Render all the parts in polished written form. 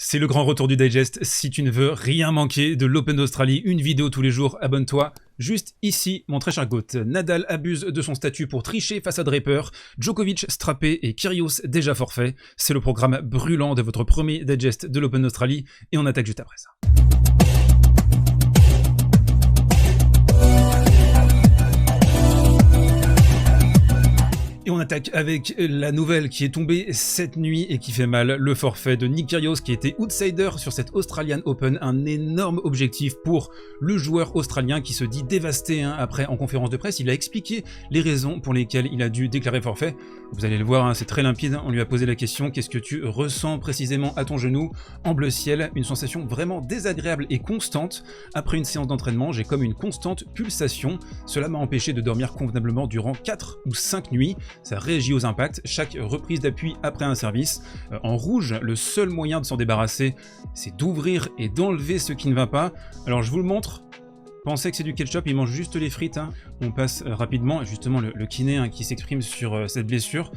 C'est le grand retour du digest. Si tu ne veux rien manquer de l'Open d'Australie, une vidéo tous les jours, abonne-toi. Juste ici, mon très cher GOAT. Nadal abuse de son statut pour tricher face à Draper, Djokovic strappé et Kyrgios déjà forfait. C'est le programme brûlant de votre premier digest de l'Open d'Australie et on attaque juste après ça. Et on attaque avec la nouvelle qui est tombée cette nuit et qui fait mal, le forfait de Nick Kyrgios qui était outsider sur cette Australian Open, un énorme objectif pour le joueur australien qui se dit dévasté après en conférence de presse. Il a expliqué les raisons pour lesquelles il a dû déclarer forfait. Vous allez le voir, c'est très limpide, on lui a posé la question, qu'est-ce que tu ressens précisément à ton genou en bleu ciel? Une sensation vraiment désagréable et constante. Après une séance d'entraînement, j'ai comme une constante pulsation. Cela m'a empêché de dormir convenablement durant 4 ou 5 nuits. Ça réagit aux impacts, chaque reprise d'appui après un service. En rouge, le seul moyen de s'en débarrasser, c'est d'ouvrir et d'enlever ce qui ne va pas. Alors je vous le montre. Pensez que c'est du ketchup, il mange juste les frites. On passe rapidement, justement le kiné qui s'exprime sur cette blessure,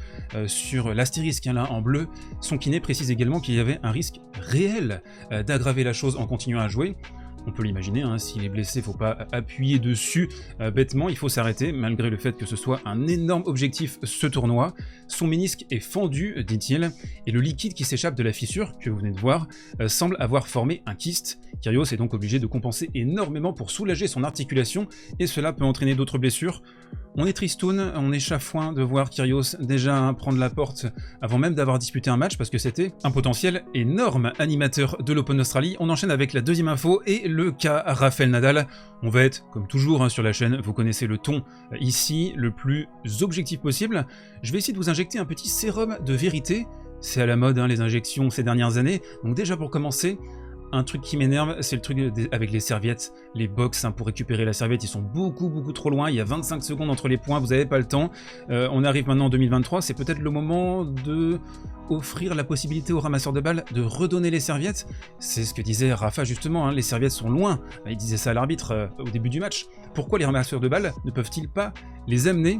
sur l'astérisque là en bleu. Son kiné précise également qu'il y avait un risque réel d'aggraver la chose en continuant à jouer. On peut l'imaginer, s'il est blessé, il ne faut pas appuyer dessus bêtement, il faut s'arrêter, malgré le fait que ce soit un énorme objectif ce tournoi. Son ménisque est fendu, dit-il, et le liquide qui s'échappe de la fissure, que vous venez de voir, semble avoir formé un kyste. Kyrgios est donc obligé de compenser énormément pour soulager son articulation, et cela peut entraîner d'autres blessures. On est tristoun, on est chafouin de voir Kyrgios déjà prendre la porte avant même d'avoir disputé un match, parce que c'était un potentiel énorme animateur de l'Open d'Australie. On enchaîne avec la deuxième info et le cas Rafael Nadal. On va être, comme toujours sur la chaîne, vous connaissez le ton ici, le plus objectif possible. Je vais essayer de vous injecter un petit sérum de vérité. C'est à la mode les injections ces dernières années. Donc déjà pour commencer, un truc qui m'énerve, c'est le truc avec les serviettes, les box pour récupérer la serviette, ils sont beaucoup trop loin, il y a 25 secondes entre les points, vous n'avez pas le temps. On arrive maintenant en 2023, c'est peut-être le moment de offrir la possibilité aux ramasseurs de balles de redonner les serviettes. C'est ce que disait Rafa justement, les serviettes sont loin, il disait ça à l'arbitre au début du match. Pourquoi les ramasseurs de balles ne peuvent-ils pas les amener?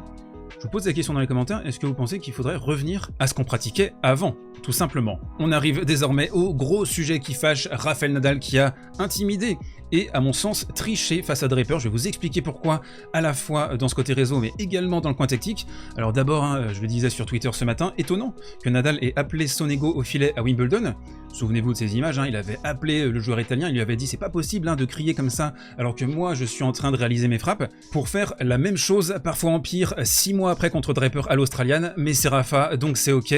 Je vous pose la question dans les commentaires, est-ce que vous pensez qu'il faudrait revenir à ce qu'on pratiquait avant, tout simplement? On arrive désormais au gros sujet qui fâche, Rafael Nadal qui a intimidé et, à mon sens, triché face à Draper. Je vais vous expliquer pourquoi, à la fois dans ce côté réseau, mais également dans le coin tactique. Alors d'abord, je le disais sur Twitter ce matin, étonnant que Nadal ait appelé Sonego au filet à Wimbledon. Souvenez-vous de ces images, il avait appelé le joueur italien, il lui avait dit c'est pas possible de crier comme ça alors que moi je suis en train de réaliser mes frappes, pour faire la même chose, parfois en pire, 6 mois après contre Draper à l'Australian, mais c'est Rafa, donc c'est ok.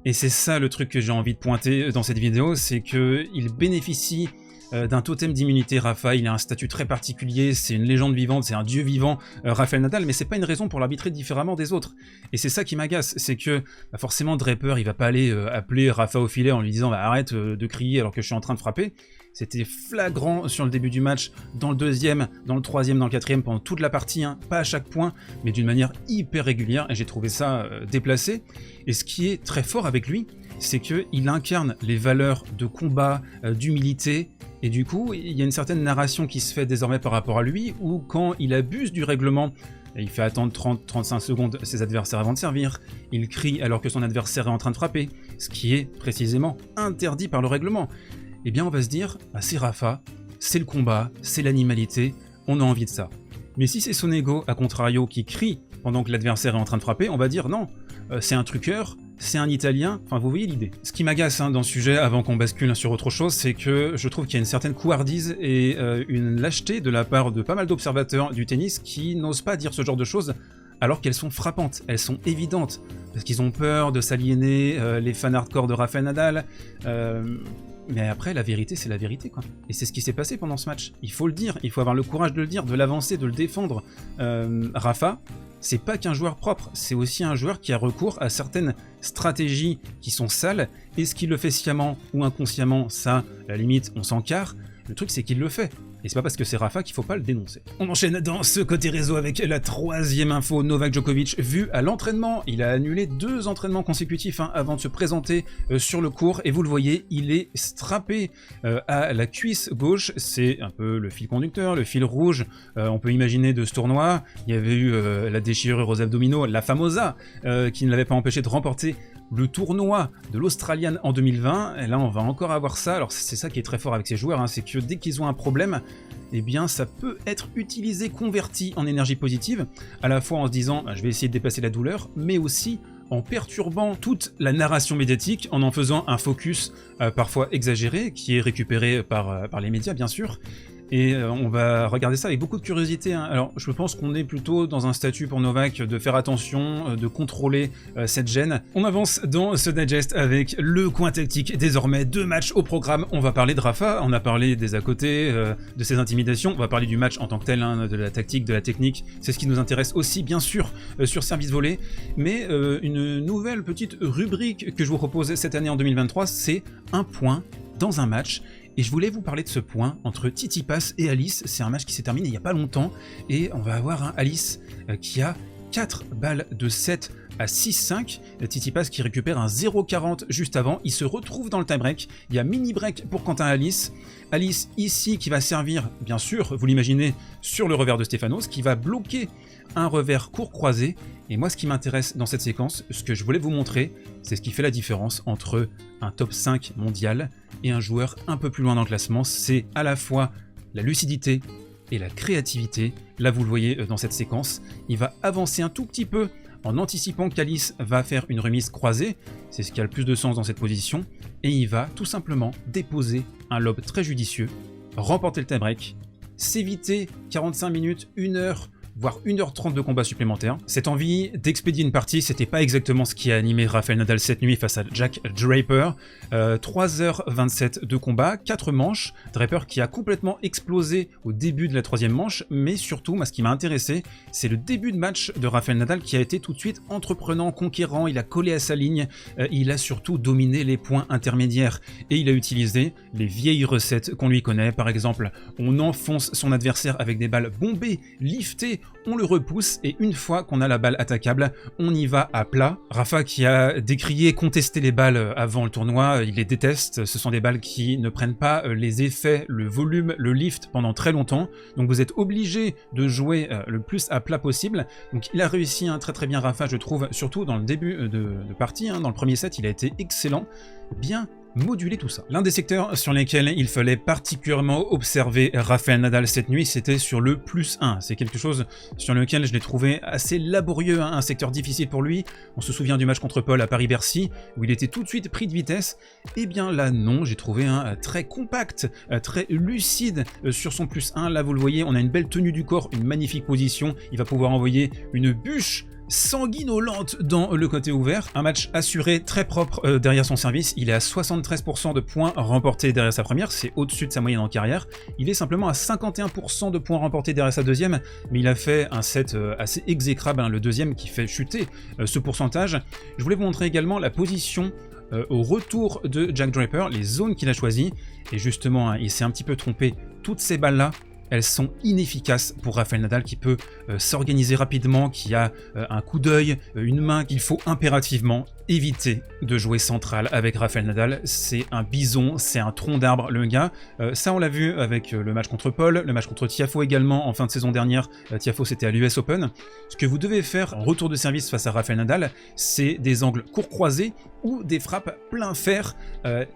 Et c'est ça le truc que j'ai envie de pointer dans cette vidéo, c'est qu'il bénéficie d'un totem d'immunité. Rafa, il a un statut très particulier, c'est une légende vivante, c'est un dieu vivant, Rafael Nadal, mais c'est pas une raison pour l'arbitrer différemment des autres. Et c'est ça qui m'agace, c'est que forcément Draper, il va pas aller appeler Rafa au filet en lui disant arrête de crier alors que je suis en train de frapper. C'était flagrant sur le début du match, dans le deuxième, dans le troisième, dans le quatrième, pendant toute la partie, pas à chaque point, mais d'une manière hyper régulière, et j'ai trouvé ça déplacé. Et ce qui est très fort avec lui, c'est qu'il incarne les valeurs de combat, d'humilité, et du coup, il y a une certaine narration qui se fait désormais par rapport à lui, où quand il abuse du règlement, il fait attendre 30-35 secondes ses adversaires avant de servir, il crie alors que son adversaire est en train de frapper, ce qui est précisément interdit par le règlement. Eh bien on va se dire, c'est Rafa, c'est le combat, c'est l'animalité, on a envie de ça. Mais si c'est Sonego, à contrario, qui crie pendant que l'adversaire est en train de frapper, on va dire non, c'est un truqueur, c'est un Italien, enfin vous voyez l'idée. Ce qui m'agace dans ce sujet, avant qu'on bascule sur autre chose, c'est que je trouve qu'il y a une certaine couardise et une lâcheté de la part de pas mal d'observateurs du tennis qui n'osent pas dire ce genre de choses, alors qu'elles sont frappantes, elles sont évidentes, parce qu'ils ont peur de s'aliéner les fans hardcore de Rafael Nadal, mais après, la vérité, c'est la vérité, quoi. Et c'est ce qui s'est passé pendant ce match. Il faut le dire, il faut avoir le courage de le dire, de l'avancer, de le défendre. Rafa, c'est pas qu'un joueur propre, c'est aussi un joueur qui a recours à certaines stratégies qui sont sales. Est-ce qu'il le fait sciemment ou inconsciemment? Ça, à la limite, on s'en carre. Le truc, c'est qu'il le fait. Et c'est pas parce que c'est Rafa qu'il faut pas le dénoncer. On enchaîne dans ce côté réseau avec la troisième info. Novak Djokovic, vu à l'entraînement, il a annulé 2 entraînements consécutifs avant de se présenter sur le court. Et vous le voyez, il est strappé à la cuisse gauche. C'est un peu le fil conducteur, le fil rouge, on peut imaginer, de ce tournoi. Il y avait eu la déchirure aux abdominaux, la famosa, qui ne l'avait pas empêché de remporter le tournoi de l'Australian en 2020, et là on va encore avoir ça. Alors c'est ça qui est très fort avec ces joueurs, hein, c'est que dès qu'ils ont un problème, eh bien ça peut être utilisé, converti en énergie positive, à la fois en se disant je vais essayer de dépasser la douleur, mais aussi en perturbant toute la narration médiatique, en faisant un focus parfois exagéré, qui est récupéré par les médias bien sûr. Et on va regarder ça avec beaucoup de curiosité, hein. Alors je pense qu'on est plutôt dans un statut pour Novak de faire attention, de contrôler cette gêne. On avance dans ce digest avec le coin tactique. Désormais 2 matchs au programme. On va parler de Rafa, on a parlé des à côté, de ses intimidations, on va parler du match en tant que tel, hein, de la tactique, de la technique. C'est ce qui nous intéresse aussi bien sûr sur Service Volé. Mais une nouvelle petite rubrique que je vous propose cette année en 2023, c'est un point dans un match. Et je voulais vous parler de ce point entre Tsitsipas et Alice. C'est un match qui s'est terminé il n'y a pas longtemps. Et on va avoir un Alice qui a 4 balles de 7 à 6-5. Tsitsipas qui récupère un 0,40 juste avant. Il se retrouve dans le tie-break. Il y a mini-break pour Quentin Alice. Alice ici qui va servir, bien sûr, vous l'imaginez, sur le revers de Stefanos, qui va bloquer un revers court croisé. Et moi, ce qui m'intéresse dans cette séquence, ce que je voulais vous montrer, c'est ce qui fait la différence entre un top 5 mondial et un joueur un peu plus loin dans le classement. C'est à la fois la lucidité et la créativité. Là, vous le voyez dans cette séquence. Il va avancer un tout petit peu en anticipant qu'Alice va faire une remise croisée. C'est ce qui a le plus de sens dans cette position. Et il va tout simplement déposer un lob très judicieux, remporter le tie-break, s'éviter 45 minutes, 1 heure, voire 1h30 de combat supplémentaire. Cette envie d'expédier une partie, c'était pas exactement ce qui a animé Rafael Nadal cette nuit face à Jack Draper. 3h27 de combat, 4 manches. Draper qui a complètement explosé au début de la 3e manche, mais surtout, moi, ce qui m'a intéressé, c'est le début de match de Rafael Nadal qui a été tout de suite entreprenant, conquérant, il a collé à sa ligne, il a surtout dominé les points intermédiaires et il a utilisé les vieilles recettes qu'on lui connaît. Par exemple, on enfonce son adversaire avec des balles bombées, liftées, on le repousse et une fois qu'on a la balle attaquable, on y va à plat. Rafa qui a décrié, contesté les balles avant le tournoi, il les déteste, ce sont des balles qui ne prennent pas les effets, le volume, le lift pendant très longtemps, donc vous êtes obligé de jouer le plus à plat possible. Donc il a réussi très bien Rafa, je trouve, surtout dans le début de partie, hein, dans le premier set, il a été excellent, bien moduler tout ça. L'un des secteurs sur lesquels il fallait particulièrement observer Rafael Nadal cette nuit, c'était sur le +1. C'est quelque chose sur lequel je l'ai trouvé assez laborieux, hein, un secteur difficile pour lui. On se souvient du match contre Paul à Paris-Bercy, où il était tout de suite pris de vitesse. Et bien là, non, j'ai trouvé un très compact, très lucide sur son +1. Là, vous le voyez, on a une belle tenue du corps, une magnifique position. Il va pouvoir envoyer une bûche sanguinolente dans le côté ouvert. Un match assuré, très propre derrière son service. Il est à 73% de points remportés derrière sa première, c'est au-dessus de sa moyenne en carrière. Il est simplement à 51% de points remportés derrière sa deuxième, mais il a fait un set assez exécrable, hein, le deuxième qui fait chuter ce pourcentage. Je voulais vous montrer également la position au retour de Jack Draper, les zones qu'il a choisies, et justement, hein, il s'est un petit peu trompé. Toutes ces balles-là, elles sont inefficaces pour Rafael Nadal qui peut s'organiser rapidement, qui a un coup d'œil, une main qu'il faut impérativement éviter de jouer central avec Rafael Nadal. C'est un bison, c'est un tronc d'arbre le gars. Ça on l'a vu avec le match contre Paul, le match contre Tiafoe également en fin de saison dernière. Tiafoe c'était à l'US Open. Ce que vous devez faire en retour de service face à Rafael Nadal, c'est des angles courts croisés ou des frappes plein fer,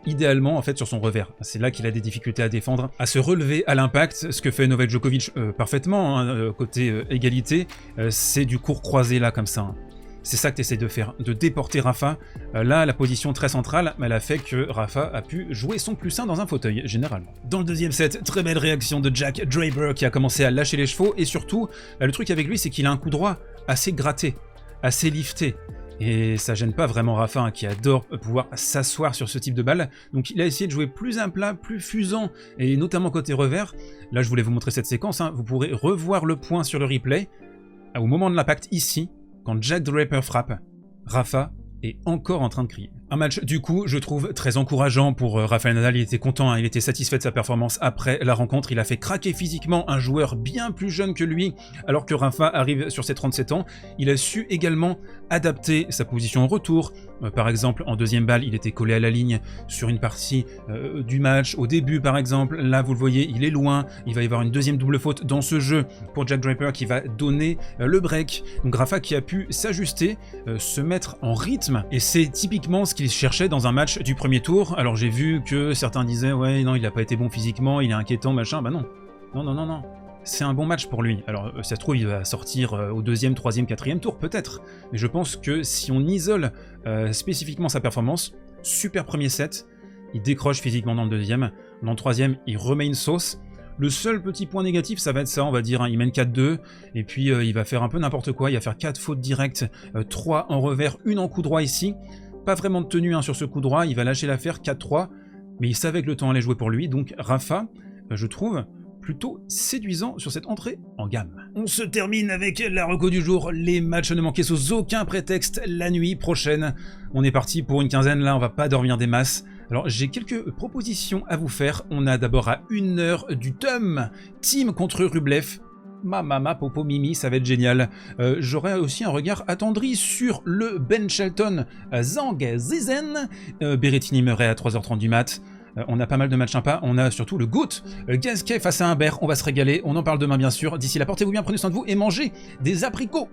idéalement en fait sur son revers. C'est là qu'il a des difficultés à défendre, à se relever à l'impact, ce que fait Novak Djokovic parfaitement, hein, côté égalité, c'est du court croisé là comme ça. Hein. C'est ça que tu essaies de faire, de déporter Rafa. Là, la position très centrale, elle a fait que Rafa a pu jouer son +1 dans un fauteuil, généralement. Dans le deuxième set, très belle réaction de Jack Draper qui a commencé à lâcher les chevaux. Et surtout, le truc avec lui, c'est qu'il a un coup droit assez gratté, assez lifté. Et ça gêne pas vraiment Rafa, hein, qui adore pouvoir s'asseoir sur ce type de balle. Donc il a essayé de jouer plus à plat, plus fusant, et notamment côté revers. Là, je voulais vous montrer cette séquence. Hein. Vous pourrez revoir le point sur le replay. Au moment de l'impact ici, quand Jack Draper frappe, Rafa est encore en train de crier. Un match, du coup, je trouve très encourageant pour Rafael Nadal. Il était content, hein, il était satisfait de sa performance après la rencontre. Il a fait craquer physiquement un joueur bien plus jeune que lui, alors que Rafa arrive sur ses 37 ans. Il a su également adapter sa position au retour. Par exemple, en deuxième balle, il était collé à la ligne sur une partie du match. Au début, par exemple, là, vous le voyez, il est loin. Il va y avoir une deuxième double faute dans ce jeu pour Jack Draper qui va donner le break. Donc Rafa qui a pu s'ajuster, se mettre en rythme. Et c'est typiquement ce qu'il cherchait dans un match du premier tour. Alors j'ai vu que certains disaient « Ouais, non, il n'a pas été bon physiquement, il est inquiétant, machin. » Bah non. Non. C'est un bon match pour lui. Alors, ça se trouve, il va sortir au deuxième, troisième, quatrième tour, peut-être. Mais je pense que si on isole spécifiquement sa performance, super premier set, il décroche physiquement dans le deuxième. Dans le troisième, il remet une sauce. Le seul petit point négatif, ça va être ça, on va dire, hein. Il mène 4-2, et puis il va faire un peu n'importe quoi. Il va faire 4 fautes directes, 3 en revers, 1 en coup droit ici. Pas vraiment de tenue hein, sur ce coup droit, il va lâcher l'affaire 4-3, mais il savait que le temps allait jouer pour lui, donc Rafa, je trouve, plutôt séduisant sur cette entrée en gamme. On se termine avec la reco du jour, les matchs ne manquaient sous aucun prétexte la nuit prochaine. On est parti pour une quinzaine, là on va pas dormir des masses. Alors j'ai quelques propositions à vous faire. On a d'abord à 1 heure du TUM, Team contre Rublev. Mama, Popo, Mimi, ça va être génial. J'aurai aussi un regard attendri sur le Ben Shelton Zhang Zizen. Berrettini Murray à 3h30 du mat. On a pas mal de matchs sympas. On a surtout le GOAT, Gasquet face à Humbert. On va se régaler. On en parle demain bien sûr. D'ici là, portez-vous bien, prenez soin de vous et mangez des abricots.